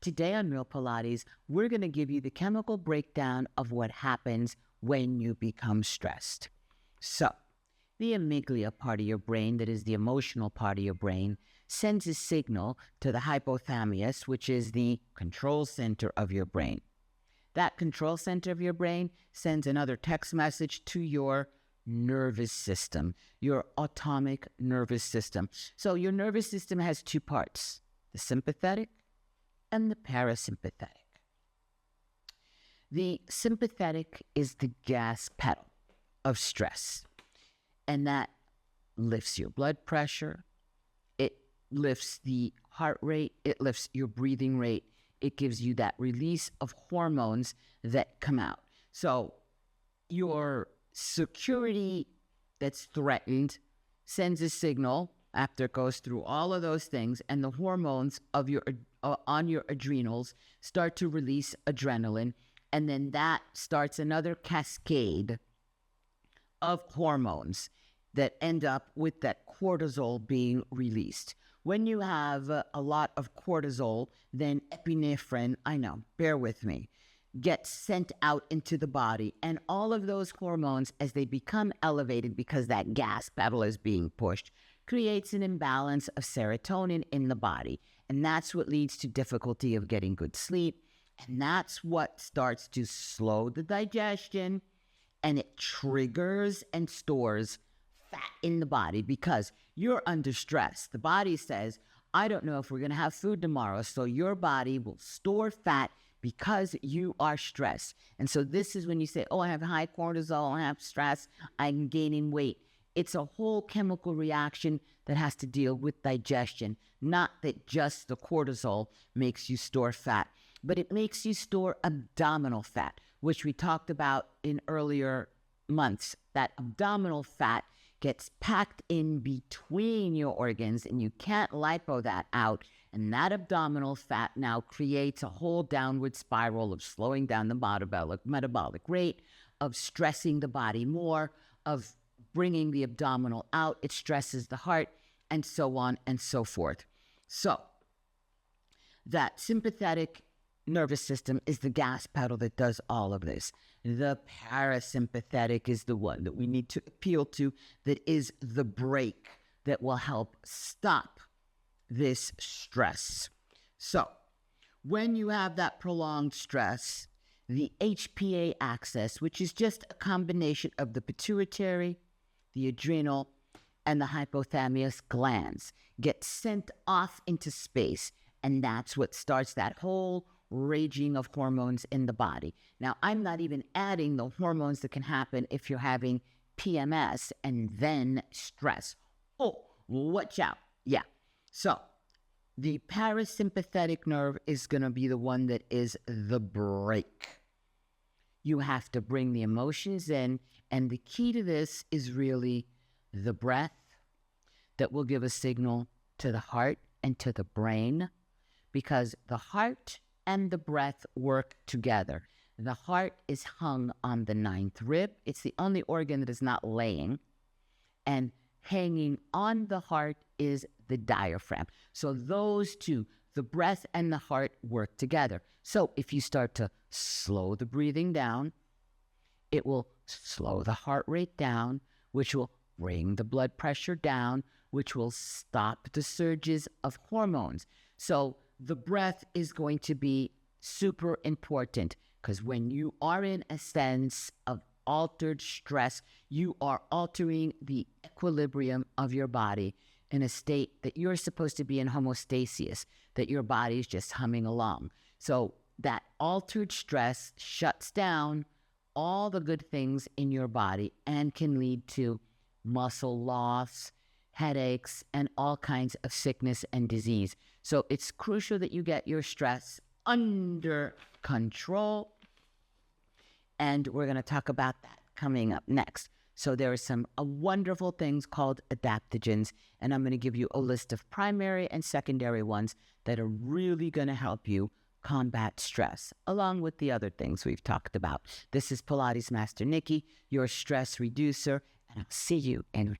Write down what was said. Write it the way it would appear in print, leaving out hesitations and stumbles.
Today on Real Pilates, we're going to give you the chemical breakdown of what happens when you become stressed. So, the amygdala part of your brain, that is the emotional part of your brain, sends a signal to the hypothalamus, which is the control center of your brain. That control center of your brain sends another text message to your nervous system, your autonomic nervous system. So your nervous system has two parts, the sympathetic and the parasympathetic. The sympathetic is the gas pedal of stress, and that lifts your blood pressure, it lifts the heart rate, it lifts your breathing rate, it gives you that release of hormones that come out. So your security that's threatened sends a signal after it goes through all of those things, and the hormones of your on your adrenals start to release adrenaline, and then that starts another cascade of hormones that end up with that cortisol being released. When you have a lot of cortisol, then epinephrine, I know, bear with me, gets sent out into the body, and all of those hormones, as they become elevated because that gas pedal is being pushed, creates an imbalance of serotonin in the body. And that's what leads to difficulty of getting good sleep. And that's what starts to slow the digestion, and it triggers and stores fat in the body because you're under stress. The body says, I don't know if we're going to have food tomorrow, so your body will store fat because you are stressed. And so this is when you say, oh, I have high cortisol, I have stress, I'm gaining weight. It's a whole chemical reaction that has to deal with digestion, not that just the cortisol makes you store fat, but it makes you store abdominal fat, which we talked about in earlier months. That abdominal fat gets packed in between your organs, and you can't lipo that out. And that abdominal fat now creates a whole downward spiral of slowing down the metabolic rate, of stressing the body more, of bringing the abdominal out. It stresses the heart, and so on and so forth. So that sympathetic nervous system is the gas pedal that does all of this. The parasympathetic is the one that we need to appeal to, that is the brake that will help stop this stress. So when you have that prolonged stress, the HPA axis, which is just a combination of the pituitary, the adrenal, and the hypothalamus glands, gets sent off into space, and that's what starts that whole raging of hormones in the body. Now, I'm not even adding the hormones that can happen if you're having PMS and then stress. Oh, watch out. Yeah. So the parasympathetic nerve is going to be the one that is the brake. You have to bring the emotions in, and the key to this is really the breath that will give a signal to the heart and to the brain, because the heart and the breath work together. The heart is hung on the ninth rib. It's the only organ that is not laying. And hanging on the heart is the diaphragm. So those two, the breath and the heart, work together. So if you start to slow the breathing down, it will slow the heart rate down, which will bring the blood pressure down, which will stop the surges of hormones. So the breath is going to be super important, because when you are in a sense of altered stress, you are altering the equilibrium of your body in a state that you're supposed to be in homeostasis, that your body is just humming along. So that altered stress shuts down all the good things in your body and can lead to muscle loss, headaches, and all kinds of sickness and disease. So it's crucial that you get your stress under control. And we're going to talk about that coming up next. So there are some wonderful things called adaptogens, and I'm going to give you a list of primary and secondary ones that are really going to help you combat stress, along with the other things we've talked about. This is Pilates Master Nikki, your stress reducer, and I'll see you in